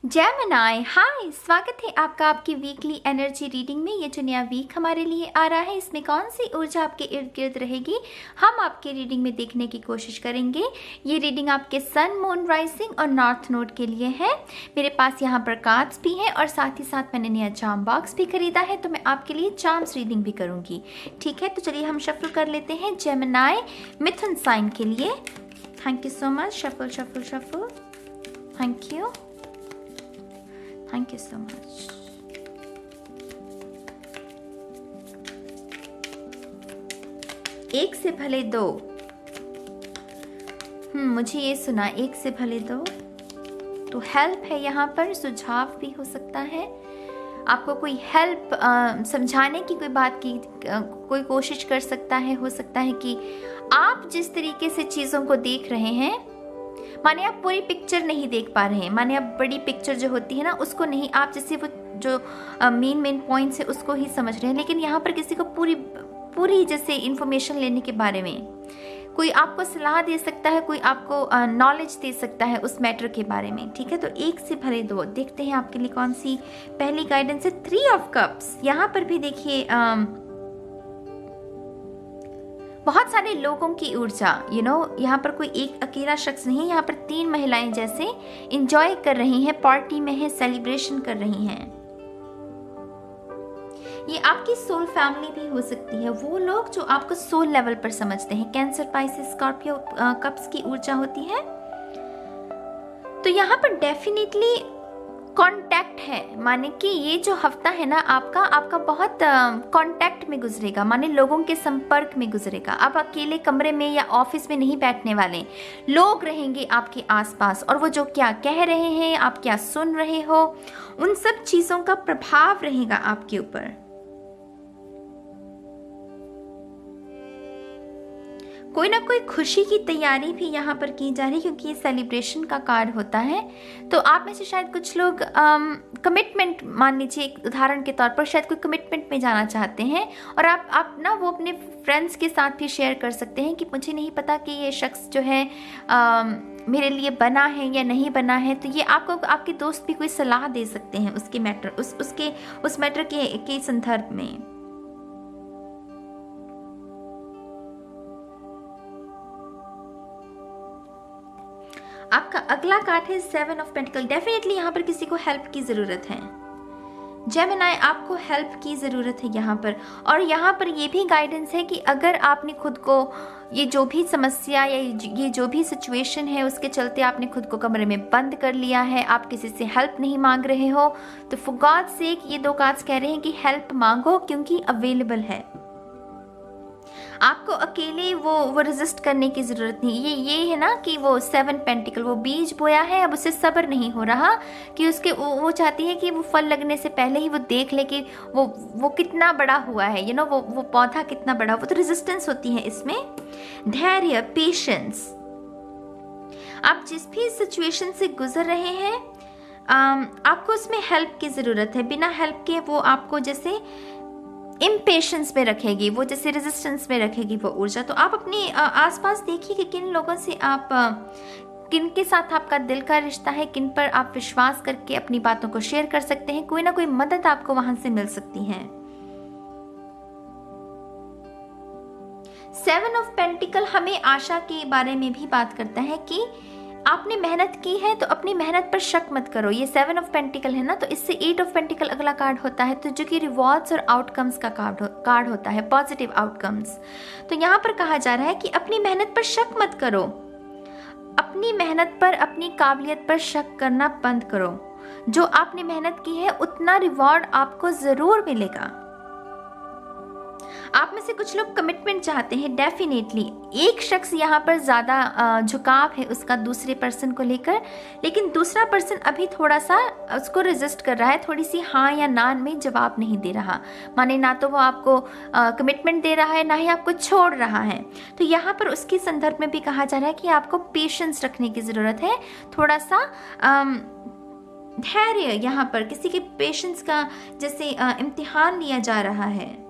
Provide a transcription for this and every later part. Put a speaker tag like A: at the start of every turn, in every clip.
A: Gemini हाय, स्वागत है आपका आपकी वीकली एनर्जी रीडिंग में। ये जो नया वीक हमारे लिए आ रहा है, इसमें कौन सी ऊर्जा आपके इर्द गिर्द रहेगी, हम आपके रीडिंग में देखने की कोशिश करेंगे। ये रीडिंग आपके सन, मून, राइजिंग और नॉर्थ नोड के लिए है। मेरे पास यहाँ पर कार्ड्स भी हैं और साथ ही साथ मैंने नया चार्म बॉक्स भी खरीदा है, तो मैं आपके लिए चार्म्स रीडिंग भी करूँगी। ठीक है, तो चलिए हम शफल कर लेते हैं जेमिनी मिथुन साइन के लिए। Thank you so much. Shuffle shuffle shuffle, thank you, thank you so much. एक से भले दो। मुझे ये सुना, एक से भले दो। तो हेल्प है यहाँ पर, सुझाव भी हो सकता है। आपको कोई हेल्प समझाने की कोई बात की कोई कोशिश कर सकता है। हो सकता है कि आप जिस तरीके से चीज़ों को देख रहे हैं, माने आप पूरी पिक्चर नहीं देख पा रहे हैं, माने आप बड़ी पिक्चर जो होती है ना उसको नहीं, आप जैसे वो जो मेन पॉइंट्स है उसको ही समझ रहे हैं, लेकिन यहाँ पर किसी को पूरी जैसे इंफॉर्मेशन लेने के बारे में कोई आपको सलाह दे सकता है, कोई आपको नॉलेज दे सकता है उस मैटर के बारे में। ठीक है, तो एक से भले दो। देखते हैं आपके लिए कौन सी पहली गाइडेंस है। 3 ऑफ कप्स। यहाँ पर भी देखिए बहुत सारे लोगों की ऊर्जा, यहाँ पर कोई एक अकेला शख्स नहीं, यहाँ पर 3 महिलाएं जैसे एंजॉय कर रही हैं, पार्टी में है, सेलिब्रेशन कर रही हैं। ये आपकी सोल फैमिली भी हो सकती है, वो लोग जो आपको सोल लेवल पर समझते हैं। कैंसर, पाइसेस, स्कॉर्पियो कप्स की ऊर्जा होती है। तो यहाँ पर डेफिनेटली कांटेक्ट है, माने कि ये जो हफ्ता है ना आपका बहुत कांटेक्ट में गुजरेगा, माने लोगों के संपर्क में गुजरेगा। आप अकेले कमरे में या ऑफिस में नहीं बैठने वाले, लोग रहेंगे आपके आसपास, और वो जो क्या कह रहे हैं, आप क्या सुन रहे हो, उन सब चीज़ों का प्रभाव रहेगा आपके ऊपर। कोई ना कोई खुशी की तैयारी भी यहाँ पर की जा रही है, क्योंकि ये सेलिब्रेशन का कार्ड होता है। तो आप में से शायद कुछ लोग कमिटमेंट, मान लीजिए एक उदाहरण के तौर पर, शायद कोई कमिटमेंट में जाना चाहते हैं, और आप ना वो अपने फ्रेंड्स के साथ भी शेयर कर सकते हैं कि मुझे नहीं पता कि ये शख्स जो है मेरे लिए बना है या नहीं बना है। तो ये आपको आपके दोस्त भी कोई सलाह दे सकते हैं उसके मैटर उस मैटर के संदर्भ में। आपका अगला कार्ड है 7 ऑफ पेंटिकल। डेफिनेटली यहाँ पर किसी को हेल्प की ज़रूरत है। जेमिनी, आपको हेल्प की ज़रूरत है यहाँ पर। और यहाँ पर ये भी गाइडेंस है कि अगर आपने खुद को, ये जो भी समस्या या ये जो भी सिचुएशन है उसके चलते आपने खुद को कमरे में बंद कर लिया है, आप किसी से हेल्प नहीं मांग रहे हो, तो फॉर गॉड्स सेक ये 2 कार्ड्स कह रहे हैं कि हेल्प मांगो, क्योंकि अवेलेबल है। आपको अकेले वो रेजिस्ट करने की ज़रूरत नहीं। ये है ना कि वो 7 पेंटिकल, वो बीज बोया है, अब उसे सब्र नहीं हो रहा कि उसके वो चाहती है कि वो फल लगने से पहले ही वो देख ले कि वो कितना बड़ा हुआ है, वो पौधा कितना बड़ा। वो तो रेजिस्टेंस होती है इसमें। धैर्य, पेशेंस। आप जिस भी सिचुएशन से गुजर रहे हैं, आपको उसमें हेल्प की ज़रूरत है। बिना हेल्प के वो आपको जैसे इम्पेशेंस में रखेगी, वो जैसे रेजिस्टेंस में रखेगी वो ऊर्जा। तो आप अपने आसपास देखिए कि किन लोगों से किन के साथ आपका दिल का रिश्ता है, किन पर आप विश्वास करके अपनी बातों को शेयर कर सकते हैं। कोई ना कोई मदद आपको वहां से मिल सकती है। 7 ऑफ पेंटिकल हमें आशा के बारे में भी बात करता है कि आपने मेहनत की है तो अपनी मेहनत पर शक मत करो। ये 7 ऑफ पेंटिकल है ना, तो इससे 8 ऑफ पेंटिकल अगला कार्ड होता है, तो जो कि रिवॉर्ड्स और आउटकम्स का कार्ड होता है, पॉजिटिव आउटकम्स। तो यहाँ पर कहा जा रहा है कि अपनी मेहनत पर शक मत करो, अपनी मेहनत पर, अपनी काबिलियत पर शक करना बंद करो। जो आपने मेहनत की है उतना रिवॉर्ड आपको जरूर मिलेगा। आप में से कुछ लोग कमिटमेंट चाहते हैं। डेफिनेटली एक शख्स यहाँ पर ज़्यादा झुकाव है उसका दूसरे पर्सन को लेकर, लेकिन दूसरा पर्सन अभी थोड़ा सा उसको रेजिस्ट कर रहा है, थोड़ी सी हाँ या ना में जवाब नहीं दे रहा। माने ना तो वो आपको कमिटमेंट दे रहा है, ना ही आपको छोड़ रहा है। तो यहाँ पर उसके संदर्भ में भी कहा जा रहा है कि आपको पेशेंस रखने की ज़रूरत है, थोड़ा सा धैर्य। यहाँ पर किसी के पेशेंस का जैसे इम्तिहान लिया जा रहा है।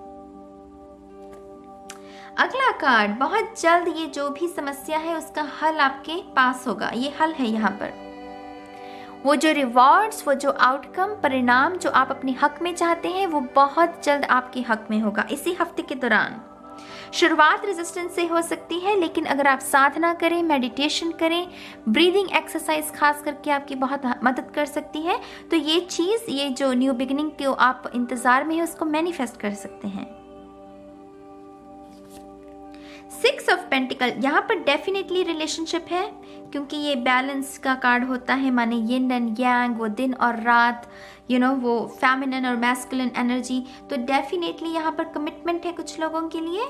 A: अगला कार्ड, बहुत जल्द ये जो भी समस्या है उसका हल आपके पास होगा। ये हल है यहाँ पर वो जो रिवॉर्ड्स, वो जो आउटकम, परिणाम जो आप अपने हक में चाहते हैं वो बहुत जल्द आपके हक में होगा इसी हफ्ते के दौरान। शुरुआत रेजिस्टेंस से हो सकती है, लेकिन अगर आप साधना करें, मेडिटेशन करें, ब्रीदिंग एक्सरसाइज खास करके आपकी बहुत मदद कर सकती है, तो ये चीज़, ये जो न्यू बिगिनिंग के आप इंतज़ार में है उसको मैनिफेस्ट कर सकते हैं। 6 ऑफ पेंटिकल, यहाँ पर डेफिनेटली रिलेशनशिप है, क्योंकि ये बैलेंस का कार्ड होता है, माने यिन एंड यांग, वो दिन और रात, वो फेमिनिन और मैस्कुलिन एनर्जी। तो डेफिनेटली यहाँ पर कमिटमेंट है कुछ लोगों के लिए।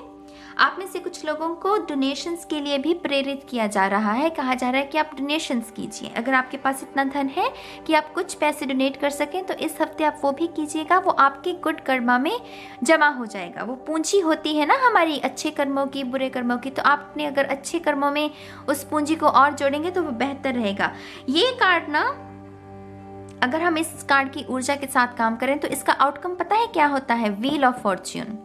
A: आप में से कुछ लोगों को डोनेशंस के लिए भी प्रेरित किया जा रहा है, कहा जा रहा है कि आप डोनेशंस कीजिए। अगर आपके पास इतना धन है कि आप कुछ पैसे डोनेट कर सकें तो इस हफ्ते आप वो भी कीजिएगा, वो आपके गुड कर्मा में जमा हो जाएगा। वो पूंजी होती है ना हमारी, अच्छे कर्मों की, बुरे कर्मों की, तो आप अपने अगर अच्छे कर्मों में उस पूंजी को और जोड़ेंगे तो वो बेहतर रहेगा। ये कार्ड ना, अगर हम इस कार्ड की ऊर्जा के साथ काम करें तो इसका आउटकम पता है क्या होता है? Wheel of Fortune.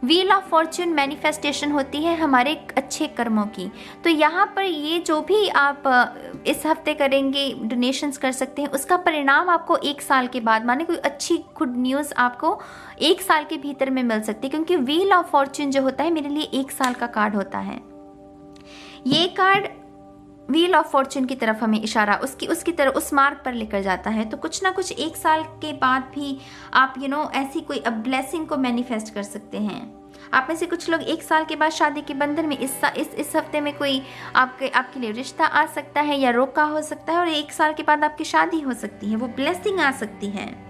A: Wheel of Fortune manifestation होती है हमारे अच्छे कर्मों की। तो यहाँ पर ये जो भी आप इस हफ्ते करेंगे, डोनेशंस कर सकते हैं, उसका परिणाम आपको 1 साल के बाद, माने कोई अच्छी गुड न्यूज़ आपको 1 साल के भीतर में मिल सकती है, क्योंकि व्हील ऑफ फॉर्च्यून जो होता है मेरे लिए 1 साल का कार्ड होता है। ये कार्ड व्हील ऑफ फॉर्च्यून की तरफ हमें इशारा, उसकी तरफ, उस मार्ग पर लेकर जाता है। तो कुछ ना कुछ 1 साल के बाद भी आप ऐसी कोई ब्लेसिंग को मैनिफेस्ट कर सकते हैं। आप में से कुछ लोग 1 साल के बाद शादी के बंधन में इस हफ्ते में कोई आपके लिए रिश्ता आ सकता है या रोका हो सकता है, और 1 साल के बाद आपकी शादी हो सकती है, वो ब्लेसिंग आ सकती है।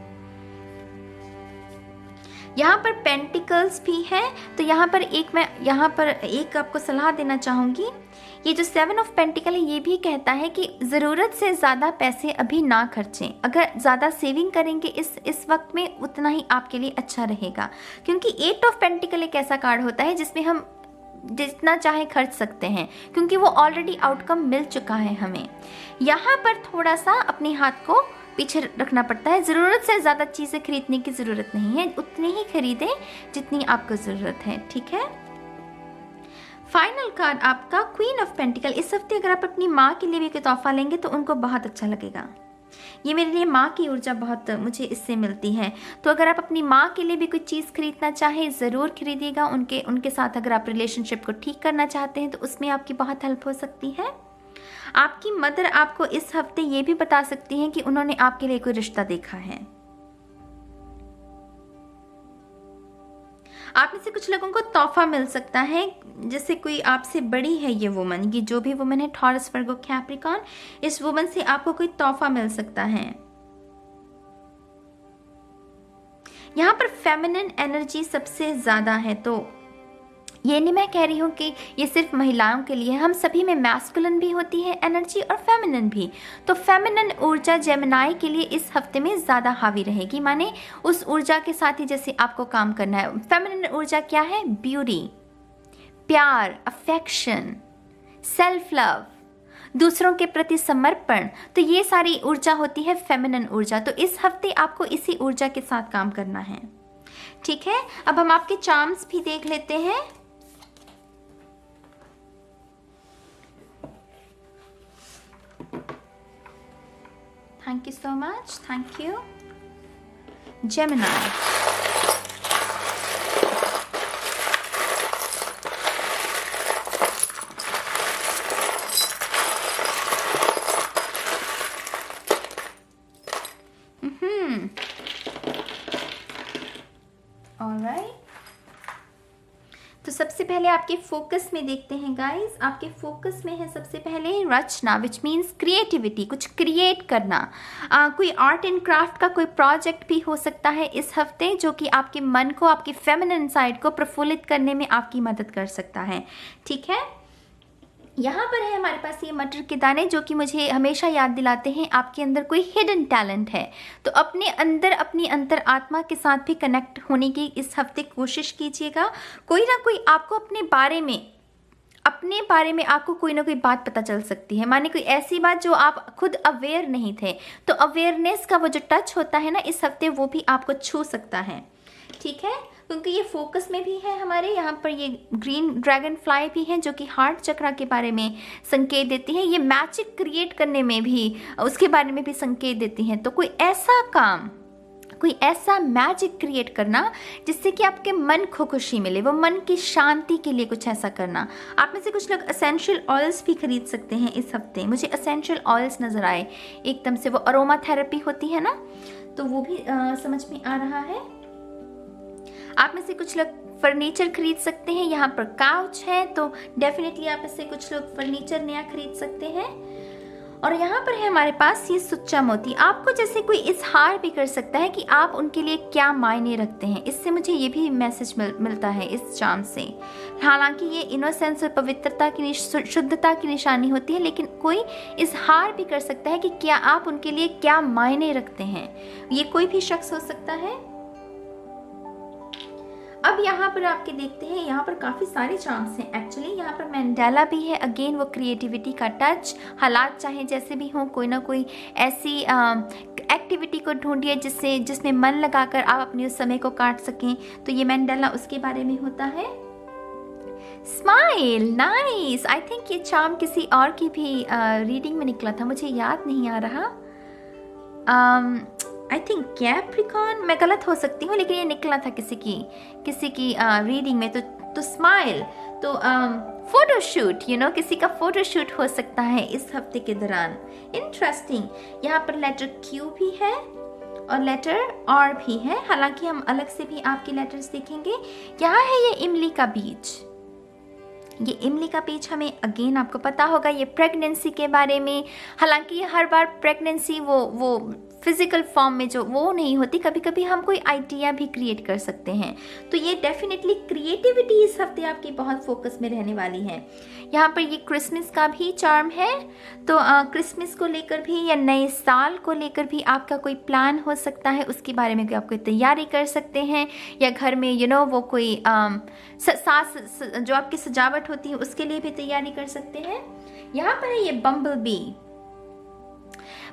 A: यहाँ पर पेंटिकल्स भी है, तो यहाँ पर एक आपको सलाह देना चाहूँगी। ये जो 7 ऑफ पेंटिकल है ये भी कहता है कि ज़रूरत से ज़्यादा पैसे अभी ना खर्चें। अगर ज़्यादा सेविंग करेंगे इस वक्त में, उतना ही आपके लिए अच्छा रहेगा, क्योंकि 8 ऑफ पेंटिकल एक ऐसा कार्ड होता है जिसमें हम जितना चाहे खर्च सकते हैं, क्योंकि वो ऑलरेडी आउटकम मिल चुका है हमें। यहाँ पर थोड़ा सा अपने हाथ को पीछे रखना पड़ता है। ज़रूरत से ज़्यादा चीज़ें खरीदने की ज़रूरत नहीं है, उतनी ही खरीदें जितनी आपको ज़रूरत है, ठीक है। फाइनल कार्ड आपका क्वीन ऑफ पेंटिकल। इस हफ्ते अगर आप अपनी माँ के लिए भी कोई तोहफा लेंगे तो उनको बहुत अच्छा लगेगा। ये मेरे लिए माँ की ऊर्जा बहुत मुझे इससे मिलती है। तो अगर आप अपनी माँ के लिए भी कोई चीज़ खरीदना चाहें, ज़रूर खरीदिएगा। उनके साथ अगर आप रिलेशनशिप को ठीक करना चाहते हैं तो उसमें आपकी बहुत हेल्प हो सकती है। आपकी मदर आपको इस हफ्ते ये भी बता सकती हैं कि उन्होंने आपके लिए कोई रिश्ता देखा है। आप में से कुछ लोगों को तोहफा मिल सकता है, जैसे कोई आपसे बड़ी है ये वुमन, ये जो भी वुमन है, टॉरस, वर्गो, कैप्रिकॉर्न, इस वुमन से आपको कोई तोहफा मिल सकता है। यहाँ पर फेमिनिन एनर्जी सबसे ज़्यादा है, तो ये नहीं मैं कह रही हूँ कि ये सिर्फ महिलाओं के लिए, हम सभी में मैस्कुलिन भी होती है एनर्जी और फेमिनिन भी। तो फेमिनिन ऊर्जा जेमिनाई के लिए इस हफ्ते में ज़्यादा हावी रहेगी, माने उस ऊर्जा के साथ ही जैसे आपको काम करना है। फेमिनिन ऊर्जा क्या है? ब्यूटी, प्यार, अफेक्शन, सेल्फ लव, दूसरों के प्रति समर्पण, तो ये सारी ऊर्जा होती है फेमिनिन ऊर्जा। तो इस हफ्ते आपको इसी ऊर्जा के साथ काम करना है, ठीक है। अब हम आपके चार्म्स भी देख लेते हैं। Thank you so much. Thank you. Gemini. All right. तो सबसे पहले आपके फोकस में देखते हैं गाइस। आपके फोकस में है सबसे पहले रचना, विच मीन्स क्रिएटिविटी, कुछ क्रिएट करना। कोई आर्ट एंड क्राफ्ट का कोई प्रोजेक्ट भी हो सकता है इस हफ्ते, जो कि आपके मन को, आपकी फेमिनिन साइड को प्रफुल्लित करने में आपकी मदद कर सकता है, ठीक है। यहाँ पर है हमारे पास ये मटर के दाने, जो कि मुझे हमेशा याद दिलाते हैं आपके अंदर कोई हिडन टैलेंट है। तो अपने अंदर, अपनी अंतर आत्मा के साथ भी कनेक्ट होने की इस हफ्ते कोशिश कीजिएगा। कोई ना कोई आपको अपने बारे में आपको कोई ना कोई बात पता चल सकती है, माने कोई ऐसी बात जो आप खुद अवेयर नहीं थे। तो अवेयरनेस का वो जो टच होता है ना इस हफ्ते, वो भी आपको छू सकता है, ठीक है। क्योंकि ये फोकस में भी है हमारे। यहाँ पर ये ग्रीन ड्रैगन फ्लाई भी है जो कि हार्ट चक्रा के बारे में संकेत देती है। ये मैजिक क्रिएट करने में भी उसके बारे में भी संकेत देती हैं। तो कोई ऐसा काम, कोई ऐसा मैजिक क्रिएट करना जिससे कि आपके मन को खुशी मिले, वो मन की शांति के लिए कुछ ऐसा करना। आप में से कुछ लोग एसेंशियल ऑयल्स भी खरीद सकते हैं इस हफ्ते। मुझे एसेंशियल ऑयल्स नज़र आए एकदम से, वो अरोमा थेरेपी होती है ना, तो वो भी समझ में आ रहा है। आप में से कुछ लोग फर्नीचर खरीद सकते हैं। यहाँ पर काउच है, तो डेफिनेटली आप में से कुछ लोग फर्नीचर नया खरीद सकते हैं। और यहाँ पर है हमारे पास ये सुच्चा मोती। आपको जैसे कोई इजहार भी कर सकता है कि आप उनके लिए क्या मायने रखते हैं। इससे मुझे ये भी मैसेज मिलता है इस चार्म से। हालांकि ये इनोसेंस और पवित्रता की, शुद्धता की निशानी होती है, लेकिन कोई इजहार भी कर सकता है कि क्या आप उनके लिए क्या मायने रखते हैं। ये कोई भी शख्स हो सकता है। अब यहाँ पर आपके देखते हैं, यहाँ पर काफ़ी सारे चार्म्स हैं एक्चुअली। यहाँ पर मैंडेला भी है, अगेन वो क्रिएटिविटी का टच। हालात चाहे जैसे भी हों, कोई ना कोई ऐसी एक्टिविटी को ढूंढिए जिसमें मन लगाकर आप अपने उस समय को काट सकें। तो ये मैंडेला उसके बारे में होता है। Smile, nice. आई थिंक ये चार्म किसी और की भी रीडिंग में निकला था, मुझे याद नहीं आ रहा। आई थिंक कैप्रिकॉर्न, मैं गलत हो सकती हूँ, लेकिन ये निकला था किसी की रीडिंग में। तो स्माइल, तो फोटोशूट, किसी का फोटोशूट हो सकता है इस हफ्ते के दौरान। इंटरेस्टिंग। यहाँ पर लेटर क्यू भी है और लेटर आर भी है, हालांकि हम अलग से भी आपके लेटर्स देखेंगे। यहाँ है ये इमली का बीज। ये इमली का बीज हमें अगेन आपको पता होगा ये प्रेगनेंसी के बारे में। हालांकि ये हर बार प्रेगनेंसी वो फिजिकल फॉर्म में जो वो नहीं होती, कभी कभी हम कोई आइडिया भी क्रिएट कर सकते हैं। तो ये डेफिनेटली क्रिएटिविटी इस हफ्ते आपकी बहुत फोकस में रहने वाली है। यहाँ पर ये क्रिसमस का भी चार्म है, तो क्रिसमस को लेकर भी या नए साल को लेकर भी आपका कोई प्लान हो सकता है, उसके बारे में आप कोई तैयारी कर सकते हैं। या घर में वो कोई जो आपकी सजावट होती है उसके लिए भी तैयारी कर सकते हैं। यहाँ पर है ये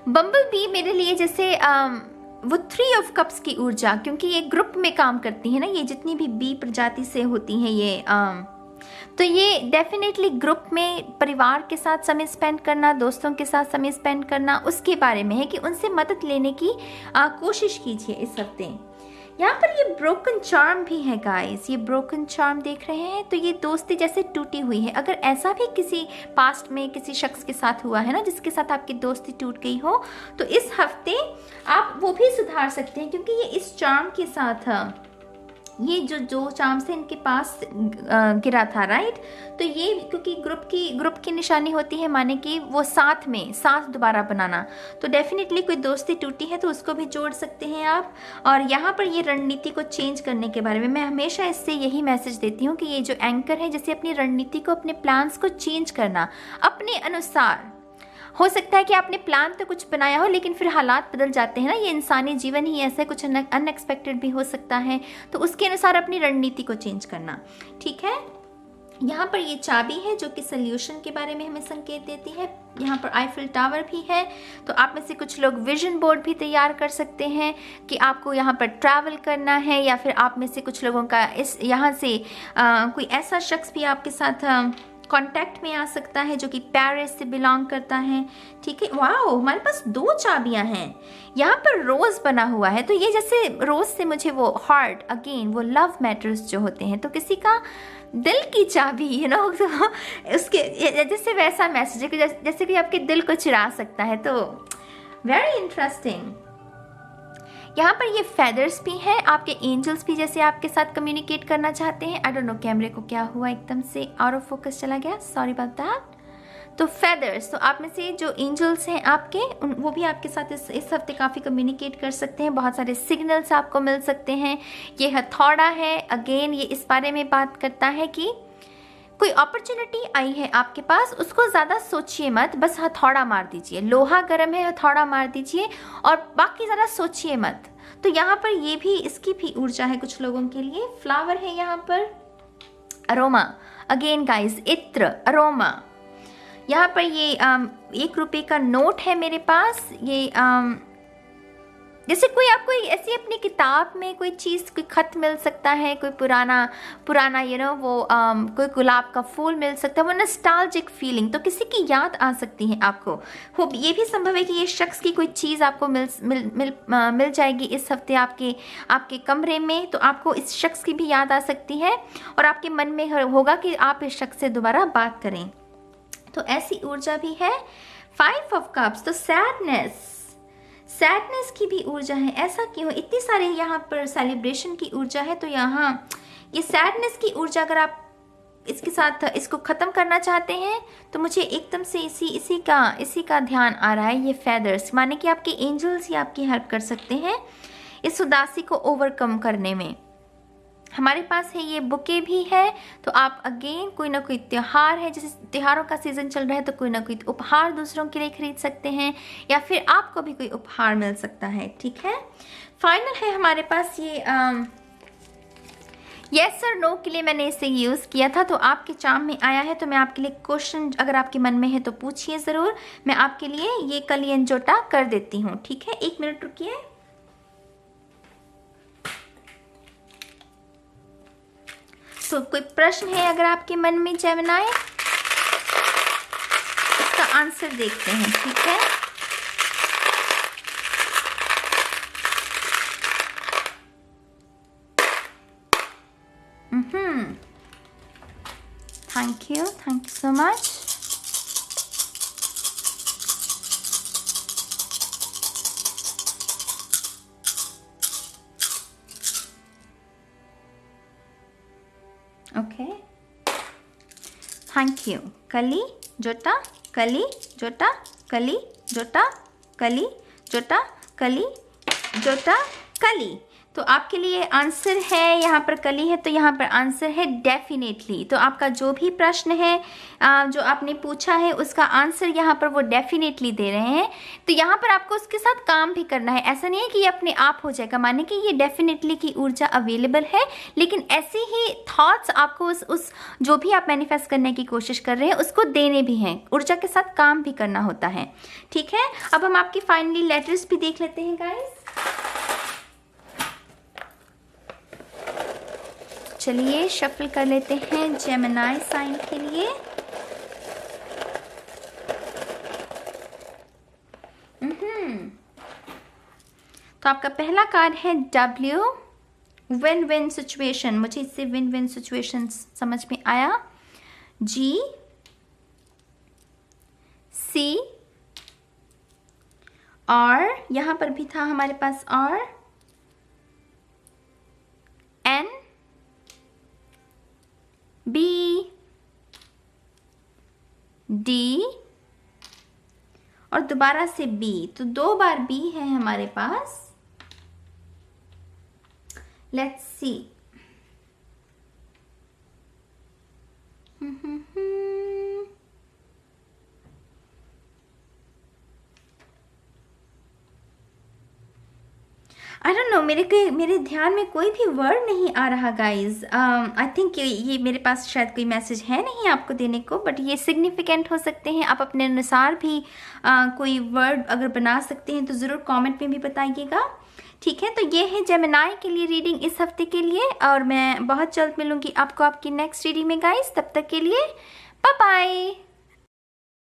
A: बम्बल बी मेरे लिए जैसे वो 3 ऑफ कप्स की ऊर्जा, क्योंकि ये ग्रुप में काम करती है ना, ये जितनी भी बी प्रजाति से होती हैं ये तो ये डेफिनेटली ग्रुप में परिवार के साथ समय स्पेंड करना, दोस्तों के साथ समय स्पेंड करना, उसके बारे में है कि उनसे मदद लेने की कोशिश कीजिए इस हफ्ते। यहाँ पर ये ब्रोकन चार्म भी है गाइस, ये ब्रोकन चार्म देख रहे हैं, तो ये दोस्ती जैसे टूटी हुई है। अगर ऐसा भी किसी पास्ट में किसी शख्स के साथ हुआ है ना, जिसके साथ आपकी दोस्ती टूट गई हो, तो इस हफ्ते आप वो भी सुधार सकते हैं, क्योंकि ये इस चार्म के साथ ये जो चार्म से इनके पास गिरा था, राइट। तो ये क्योंकि ग्रुप की निशानी होती है, माने कि वो साथ दोबारा बनाना। तो डेफिनेटली कोई दोस्ती टूटी है तो उसको भी जोड़ सकते हैं आप। और यहाँ पर ये रणनीति को चेंज करने के बारे में मैं हमेशा इससे यही मैसेज देती हूँ कि ये जो एंकर है, जैसे अपनी रणनीति को, अपने प्लान्स को चेंज करना अपने अनुसार। हो सकता है कि आपने प्लान तो कुछ बनाया हो, लेकिन फिर हालात बदल जाते हैं ना, ये इंसानी जीवन ही ऐसा, कुछ अनएक्सपेक्टेड भी हो सकता है, तो उसके अनुसार अपनी रणनीति को चेंज करना, ठीक है। यहाँ पर ये चाबी है जो कि सोल्यूशन के बारे में हमें संकेत देती है। यहाँ पर आईफिल टावर भी है, तो आप में से कुछ लोग विजन बोर्ड भी तैयार कर सकते हैं कि आपको यहाँ पर ट्रैवल करना है, या फिर आप में से कुछ लोगों का यहाँ से कोई ऐसा शख्स भी आपके साथ कांटेक्ट में आ सकता है जो कि पेरिस से बिलोंग करता है, ठीक है। वाओ, हमारे पास 2 चाबियां हैं। यहाँ पर रोज बना हुआ है, तो ये जैसे रोज से मुझे वो हार्ट, अगेन वो लव मैटर्स जो होते हैं, तो किसी का दिल की चाबी तो उसके जैसे वैसा मैसेज है कि जैसे कि आपके दिल को चुरा सकता है, तो वेरी इंटरेस्टिंग। यहाँ पर ये फेदर्स भी हैं, आपके एंजल्स भी जैसे आपके साथ कम्युनिकेट करना चाहते हैं। आई डोंट नो कैमरे को क्या हुआ, एकदम से आउट ऑफ फोकस चला गया, सॉरी अबाउट दैट। तो फेदर्स, तो आप में से जो एंजल्स हैं आपके, वो भी आपके साथ इस हफ्ते काफ़ी कम्युनिकेट कर सकते हैं। बहुत सारे सिग्नल्स आपको मिल सकते हैं। ये हथौड़ा है, अगेन ये इस बारे में बात करता है कि कोई अपॉर्चुनिटी आई है आपके पास, उसको ज़्यादा सोचिए मत, बस हथौड़ा मार दीजिए। लोहा गर्म है, हथौड़ा मार दीजिए और बाकी ज़्यादा सोचिए मत। तो यहाँ पर ये भी, इसकी भी ऊर्जा है कुछ लोगों के लिए। फ्लावर है यहाँ पर, अरोमा, अगेन गाइस, इत्र, अरोमा। यहाँ पर ये 1 रुपये का नोट है मेरे पास, ये जैसे कोई आपको ऐसी अपनी किताब में कोई चीज़, कोई खत मिल सकता है, कोई पुराना पुराना वो कोई गुलाब का फूल मिल सकता है, वो नॉस्टैल्जिक फीलिंग, तो किसी की याद आ सकती है आपको। हो ये भी संभव है कि ये शख्स की कोई चीज़ आपको मिल जाएगी इस हफ्ते आपके कमरे में, तो आपको इस शख्स की भी याद आ सकती है और आपके मन में होगा कि आप इस शख्स से दोबारा बात करें। तो ऐसी ऊर्जा भी है। 5 ऑफ कप्स, तो सैडनेस की भी ऊर्जा है। ऐसा क्यों? इतनी सारे यहाँ पर सेलिब्रेशन की ऊर्जा है, तो यहाँ ये सैडनेस की ऊर्जा अगर आप इसके साथ इसको ख़त्म करना चाहते हैं तो मुझे एकदम से इसी का ध्यान आ रहा है। ये फेदर्स माने कि आपके एंजल्स ही आपकी हेल्प कर सकते हैं इस उदासी को ओवरकम करने में। हमारे पास है ये बुके भी है, तो आप अगेन कोई ना कोई त्यौहार है, जैसे त्योहारों का सीज़न चल रहा है, तो कोई ना कोई उपहार दूसरों के लिए खरीद सकते हैं या फिर आपको भी कोई उपहार मिल सकता है। ठीक है, फाइनल है हमारे पास ये यस और नो के लिए मैंने इसे यूज़ किया था, तो आपके चार्म में आया है। तो मैं आपके लिए क्वेश्चन अगर आपके मन में है तो पूछिए ज़रूर, मैं आपके लिए ये कलियन जोटा कर देती हूँ। ठीक है, 1 मिनट रुकिए। तो कोई प्रश्न है अगर आपके मन में जेमिनी, इसका आंसर देखते हैं। ठीक है, thank you so much. Okay, thank you. कली जोटा, कली जोटा, कली जोटा, कली जोटा, कली जोटा, कली। तो आपके लिए आंसर है यहाँ पर कली है, तो यहाँ पर आंसर है डेफिनेटली। तो आपका जो भी प्रश्न है जो आपने पूछा है उसका आंसर यहाँ पर वो डेफिनेटली दे रहे हैं। तो यहाँ पर आपको उसके साथ काम भी करना है, ऐसा नहीं है कि ये अपने आप हो जाएगा, माने कि ये डेफिनेटली की ऊर्जा अवेलेबल है, लेकिन ऐसे ही थॉट्स आपको उस जो भी आप मैनिफेस्ट करने की कोशिश कर रहे हैं उसको देने भी हैं, ऊर्जा के साथ काम भी करना होता है। ठीक है, अब हम आपकी फाइनली लेटर्स भी देख लेते हैं गाइस। चलिए शफल कर लेते हैं जेमिनी साइन के लिए। तो आपका पहला कार्ड है W, विन विन सिचुएशन। मुझे इससे विन विन सिचुएशन समझ में आया। G, C, और यहां पर भी था हमारे पास R, N, B, D और दोबारा से B। तो 2 बार B है हमारे पास। Let's see. I don't know, मेरे ध्यान में कोई भी वर्ड नहीं आ रहा गाइज। आई थिंक ये मेरे पास शायद कोई मैसेज है नहीं आपको देने को, बट ये सिग्निफिकेंट हो सकते हैं। आप अपने अनुसार भी कोई वर्ड अगर बना सकते हैं तो ज़रूर कमेंट में भी बताइएगा। ठीक है, तो ये है जेमिनी के लिए रीडिंग इस हफ्ते के लिए, और मैं बहुत जल्द मिलूंगी आपको आपकी नेक्स्ट रीडिंग में गाइज। तब तक के लिए बाय बाय।